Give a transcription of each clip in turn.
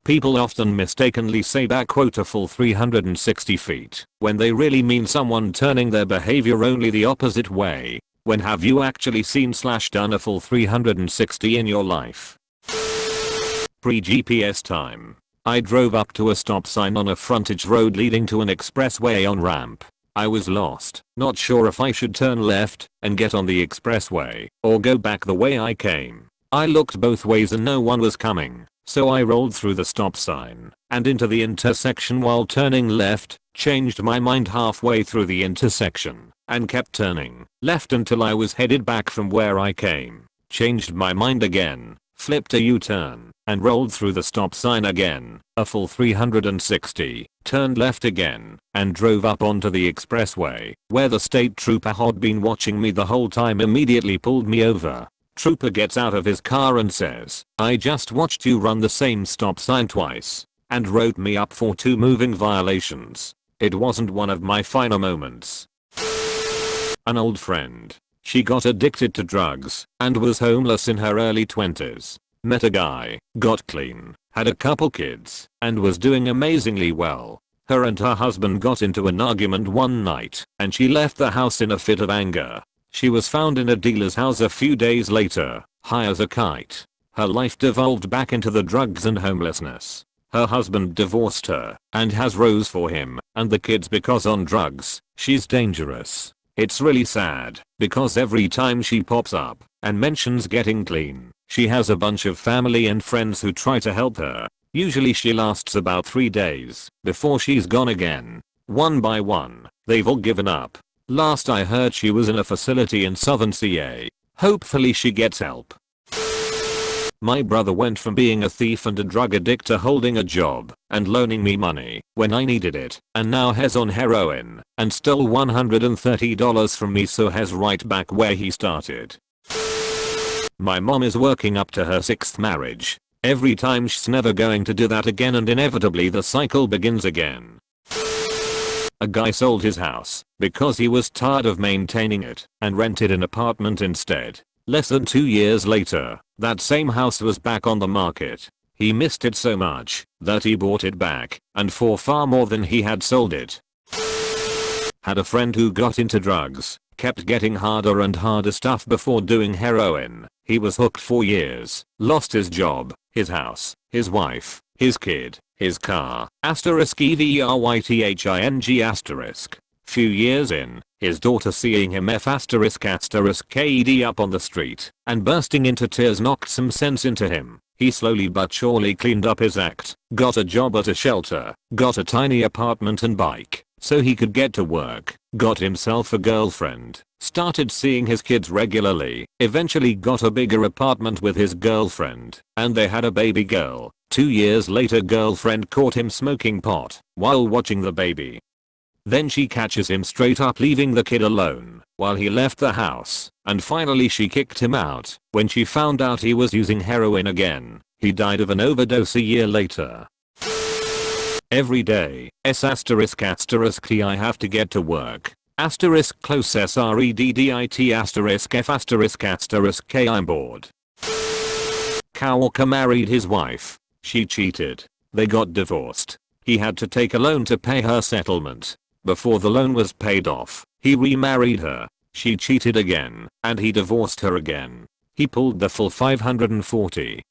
People often mistakenly say back quote a full 360 feet when they really mean someone turning their behavior only the opposite way. When have you actually seen/done a full 360 in your life? Pre-GPS time. I drove up to a stop sign on a frontage road leading to an expressway on ramp. I was lost, not sure if I should turn left and get on the expressway or go back the way I came. I looked both ways and no one was coming, so I rolled through the stop sign and into the intersection while turning left, changed my mind halfway through the intersection and kept turning left until I was headed back from where I came, changed my mind again, flipped a U-turn and rolled through the stop sign again, a full 360, turned left again, and drove up onto the expressway, where the state trooper who'd been watching me the whole time immediately pulled me over. Trooper gets out of his car and says, "I just watched you run the same stop sign twice," and wrote me up for 2 moving violations. It wasn't one of my finer moments. An old friend. She got addicted to drugs and was homeless in her early 20s. Met a guy, got clean, had a couple kids, and was doing amazingly well. Her and her husband got into an argument one night, and she left the house in a fit of anger. She was found in a dealer's house a few days later, high as a kite. Her life devolved back into the drugs and homelessness. Her husband divorced her and has Rose for him and the kids because on drugs, she's dangerous. It's really sad because every time she pops up and mentions getting clean, she has a bunch of family and friends who try to help her. Usually she lasts about 3 days before she's gone again. One by one, they've all given up. Last I heard she was in a facility in southern CA. Hopefully she gets help. My brother went from being a thief and a drug addict to holding a job and loaning me money when I needed it, and now he's on heroin and stole $130 from me, so he's right back where he started. My mom is working up to her 6th marriage. Every time she's never going to do that again, and inevitably the cycle begins again. A guy sold his house because he was tired of maintaining it and rented an apartment instead. Less than 2 years later, that same house was back on the market. He missed it so much that he bought it back, and for far more than he had sold it. Had a friend who got into drugs, kept getting harder and harder stuff before doing heroin. He was hooked for years, lost his job, his house, his wife, his kid, his car, *everything*. Few years in, his daughter seeing him **ked up on the street and bursting into tears knocked some sense into him. He slowly but surely cleaned up his act, got a job at a shelter, got a tiny apartment and bike so he could get to work, got himself a girlfriend, started seeing his kids regularly, eventually got a bigger apartment with his girlfriend, and they had a baby girl. 2 years later, girlfriend caught him smoking pot while watching the baby. Then she catches him straight up leaving the kid alone while he left the house, and finally she kicked him out when she found out he was using heroin again. He died of an overdose a year later. Every day, I have to get to work. Close *reddit**f***k I'm bored. Coworker married his wife. She cheated. They got divorced. He had to take a loan to pay her settlement. Before the loan was paid off, he remarried her. She cheated again, and he divorced her again. He pulled the full 540.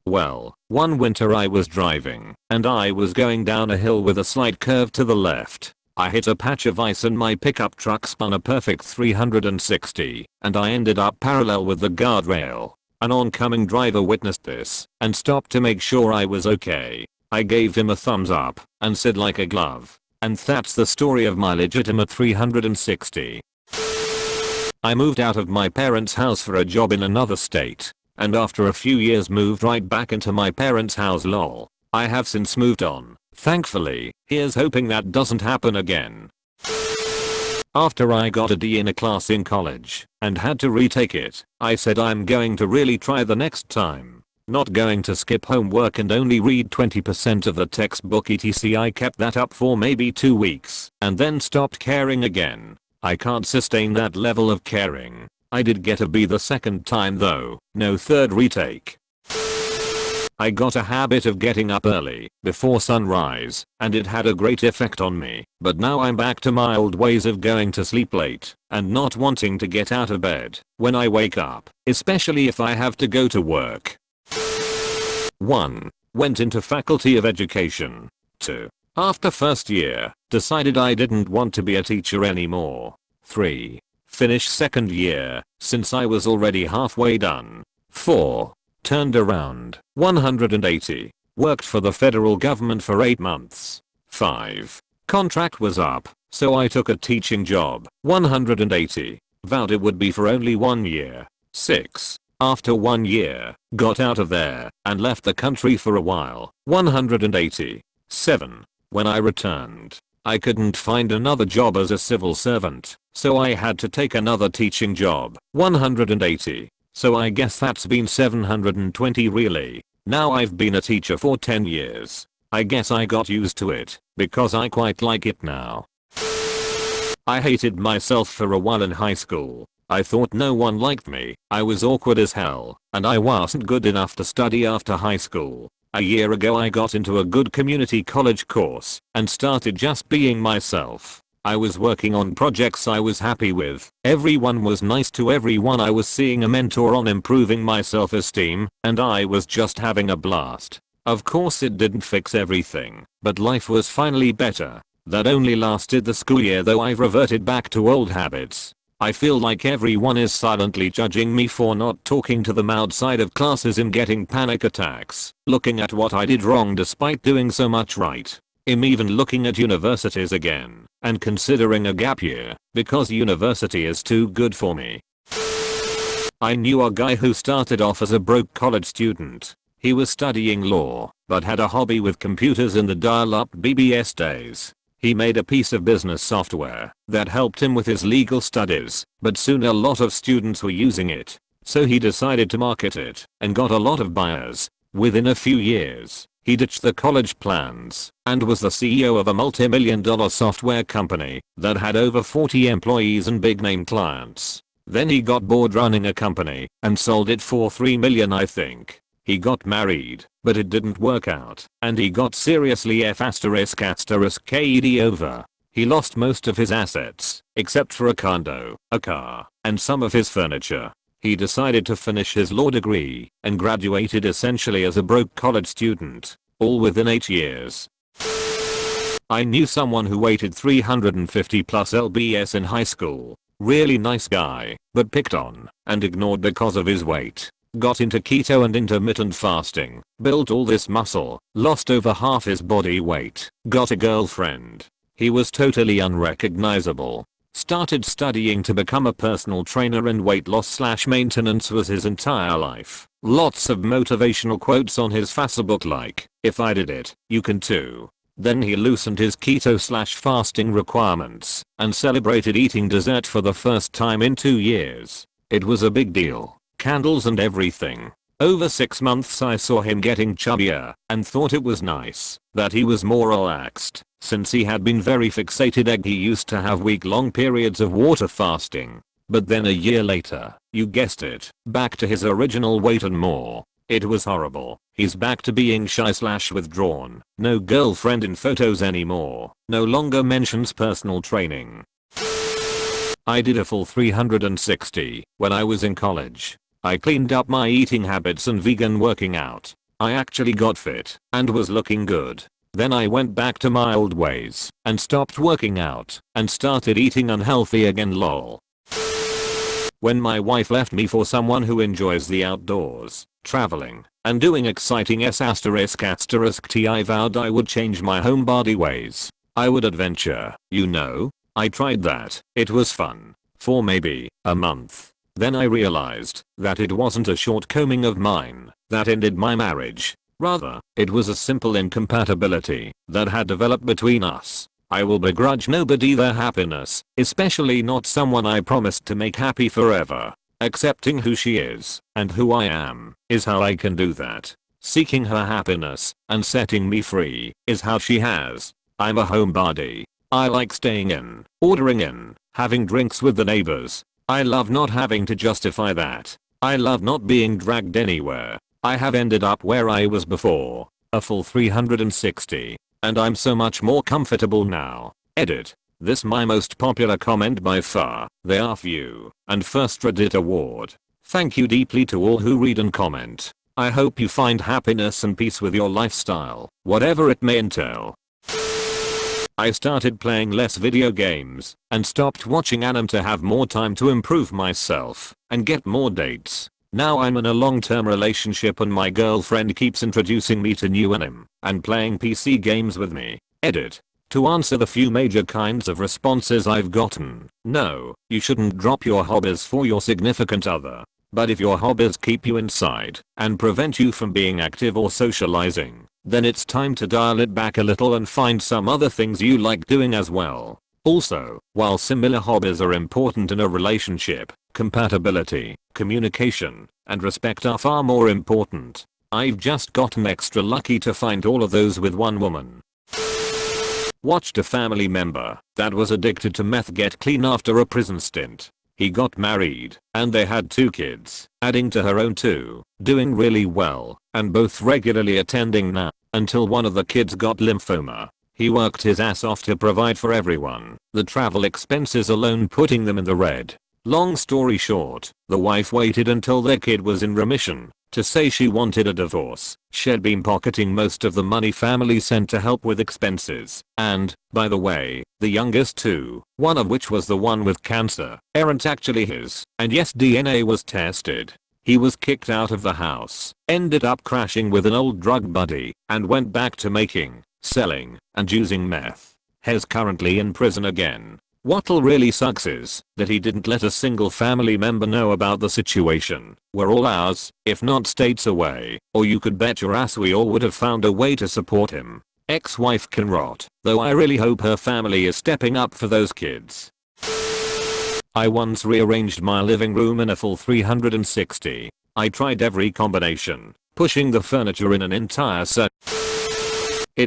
Well, one winter I was driving, and I was going down a hill with a slight curve to the left. I hit a patch of ice and my pickup truck spun a perfect 360, and I ended up parallel with the guardrail. An oncoming driver witnessed this and stopped to make sure I was okay. I gave him a thumbs up and said like a glove. And that's the story of my legitimate 360. I moved out of my parents' house for a job in another state, and after a few years moved right back into my parents' house lol. I have since moved on, thankfully. Here's hoping that doesn't happen again. After I got a D in a class in college and had to retake it, I said I'm going to really try the next time. Not going to skip homework and only read 20% of the textbook etc. I kept that up for maybe 2 weeks and then stopped caring again. I can't sustain that level of caring. I did get a B the second time though, no third retake. I got a habit of getting up early, before sunrise, and it had a great effect on me, but now I'm back to my old ways of going to sleep late, and not wanting to get out of bed when I wake up, especially if I have to go to work. 1. Went into Faculty of Education. 2. After first year, decided I didn't want to be a teacher anymore. 3. Finished second year, since I was already halfway done. 4. Turned around, 180. Worked for the federal government for 8 months. 5. Contract was up, so I took a teaching job, 180. Vowed it would be for only 1 year. 6. After 1 year, got out of there, and left the country for a while, 180. 7. When I returned, I couldn't find another job as a civil servant, so I had to take another teaching job, 180. So I guess that's been 720 really. Now I've been a teacher for 10 years. I guess I got used to it, because I quite like it now. I hated myself for a while in high school. I thought no one liked me, I was awkward as hell, and I wasn't good enough to study after high school. A year ago I got into a good community college course, and started just being myself. I was working on projects I was happy with, everyone was nice to everyone, I was seeing a mentor on improving my self-esteem, and I was just having a blast. Of course it didn't fix everything, but life was finally better. That only lasted the school year though. I've reverted back to old habits. I feel like everyone is silently judging me for not talking to them outside of classes and getting panic attacks, looking at what I did wrong despite doing so much right. I'm even looking at universities again, and considering a gap year, because university is too good for me. I knew a guy who started off as a broke college student. He was studying law, but had a hobby with computers in the dial-up BBS days. He made a piece of business software that helped him with his legal studies, but soon a lot of students were using it. So he decided to market it, and got a lot of buyers. Within a few years, he ditched the college plans, and was the CEO of a multi-million-dollar software company that had over 40 employees and big-name clients. Then he got bored running a company, and sold it for $3 million I think. He got married, but it didn't work out, and he got seriously ********************************************************************************************************************************************************************************************************************************************************************************************************************************************************************************̈ some of his furniture. He decided to finish his law degree and graduated essentially as a broke college student, all within 8 years. I knew someone who weighted 350 plus lbs in high school. Really nice guy, but picked on and ignored because of his weight. Got into keto and intermittent fasting, built all this muscle, lost over half his body weight, got a girlfriend. He was totally unrecognizable. Started studying to become a personal trainer, and weight loss / maintenance was his entire life. Lots of motivational quotes on his Facebook like, "If I did it, you can too." Then he loosened his keto / fasting requirements and celebrated eating dessert for the first time in 2 years. It was a big deal. Candles and everything. Over 6 months I saw him getting chubbier and thought it was nice that he was more relaxed, since he had been very fixated. He used to have week-long periods of water fasting. But then a year later, you guessed it, back to his original weight and more. It was horrible. He's back to being shy / withdrawn. No girlfriend in photos anymore. No longer mentions personal training. I did a full 360 when I was in college. I cleaned up my eating habits and vegan working out. I actually got fit and was looking good. Then I went back to my old ways and stopped working out and started eating unhealthy again, lol. When my wife left me for someone who enjoys the outdoors, traveling, and doing exciting ******, I vowed I would change my homebody ways. I would adventure, you know. I tried that. It was fun. For maybe a month. Then I realized that it wasn't a shortcoming of mine that ended my marriage. Rather, it was a simple incompatibility that had developed between us. I will begrudge nobody their happiness, especially not someone I promised to make happy forever. Accepting who she is and who I am is how I can do that. Seeking her happiness and setting me free is how she has. I'm a homebody. I like staying in, ordering in, having drinks with the neighbors. I love not having to justify that. I love not being dragged anywhere. I have ended up where I was before, a full 360, and I'm so much more comfortable now. Edit. This my most popular comment by far, the F you, and first Reddit award. Thank you deeply to all who read and comment. I hope you find happiness and peace with your lifestyle, whatever it may entail. I started playing less video games and stopped watching anime to have more time to improve myself and get more dates. Now I'm in a long-term relationship and my girlfriend keeps introducing me to new anime and playing PC games with me. Edit. To answer the few major kinds of responses I've gotten, no, you shouldn't drop your hobbies for your significant other. But if your hobbies keep you inside and prevent you from being active or socializing, then it's time to dial it back a little and find some other things you like doing as well. Also, while similar hobbies are important in a relationship, compatibility, communication, and respect are far more important. I've just gotten extra lucky to find all of those with one woman. Watched a family member that was addicted to meth get clean after a prison stint. He got married, and they had 2 kids, adding to her own 2, doing really well, and both regularly attending now, until one of the kids got lymphoma. He worked his ass off to provide for everyone, the travel expenses alone putting them in the red. Long story short, the wife waited until their kid was in remission to say she wanted a divorce. She'd been pocketing most of the money family sent to help with expenses, and, by the way, the youngest 2, one of which was the one with cancer, aren't actually his, and yes, DNA was tested. He was kicked out of the house, ended up crashing with an old drug buddy, and went back to making, selling, and using meth. He's currently in prison again. What'll really sucks is that he didn't let a single family member know about the situation. We're all ours, if not states away, or you could bet your ass we all would have found a way to support him. Ex-wife can rot, though I really hope her family is stepping up for those kids. I once rearranged my living room in a full 360. I tried every combination, pushing the furniture in an entire circle.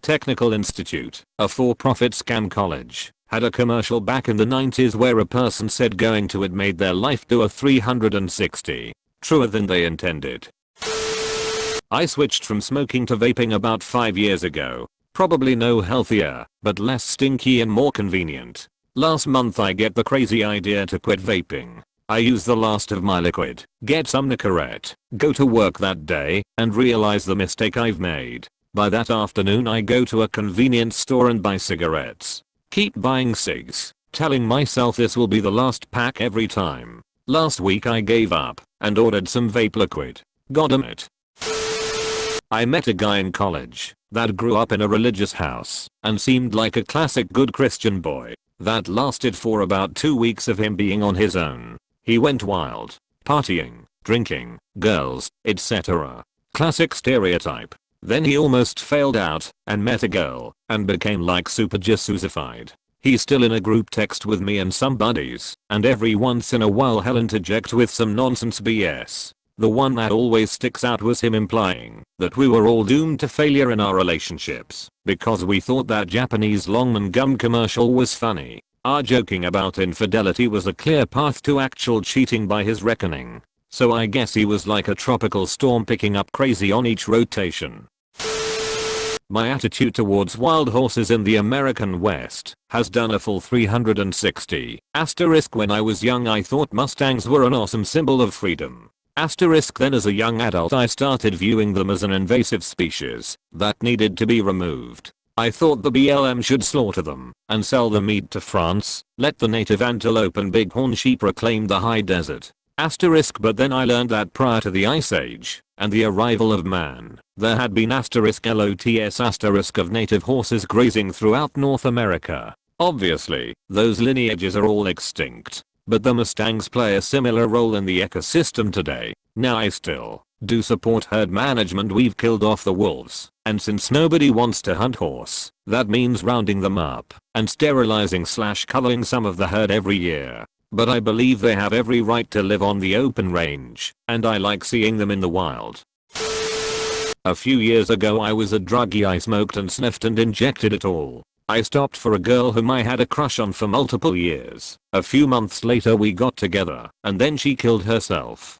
Technical Institute, a for-profit scam college, had a commercial back in the 90s where a person said going to it made their life do a 360. Truer than they intended. I switched from smoking to vaping about 5 years ago. Probably no healthier, but less stinky and more convenient. Last month I get the crazy idea to quit vaping. I use the last of my liquid, get some Nicorette, go to work that day, and realize the mistake I've made. By that afternoon I go to a convenience store and buy cigarettes. Keep buying cigs, telling myself this will be the last pack every time. Last week I gave up and ordered some vape liquid. Goddamn it. I met a guy in college that grew up in a religious house and seemed like a classic good Christian boy. That lasted for about 2 weeks of him being on his own. He went wild, partying, drinking, girls, etc. Classic stereotype. Then he almost failed out and met a girl and became like super Jesusified. He's still in a group text with me and some buddies, and every once in a while he'll interject with some nonsense BS. The one that always sticks out was him implying that we were all doomed to failure in our relationships because we thought that Japanese Longman gum commercial was funny. Our joking about infidelity was a clear path to actual cheating by his reckoning. So I guess he was like a tropical storm picking up crazy on each rotation. My attitude towards wild horses in the American West has done a full 360. Asterisk when I was young I thought Mustangs were an awesome symbol of freedom. Asterisk then as a young adult I started viewing them as an invasive species that needed to be removed. I thought the BLM should slaughter them and sell the meat to France, let the native antelope and bighorn sheep reclaim the high desert. Asterisk but then I learned that prior to the Ice Age and the arrival of man, there had been asterisk lots asterisk of native horses grazing throughout North America. Obviously, those lineages are all extinct, but the Mustangs play a similar role in the ecosystem today. Now I still do support herd management. We've killed off the wolves, and since nobody wants to hunt horse, that means rounding them up and sterilizing/culling some of the herd every year. But I believe they have every right to live on the open range, and I like seeing them in the wild. A few years ago I was a druggie. I smoked and sniffed and injected it all. I stopped for a girl whom I had a crush on for multiple years. A few months later we got together, and then she killed herself.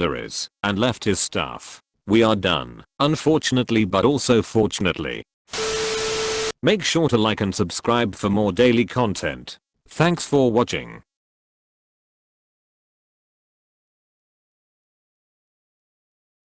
boundaries and left his stuff. We are done. Unfortunately, but also fortunately. Make sure to like and subscribe for more daily content. Thanks for watching.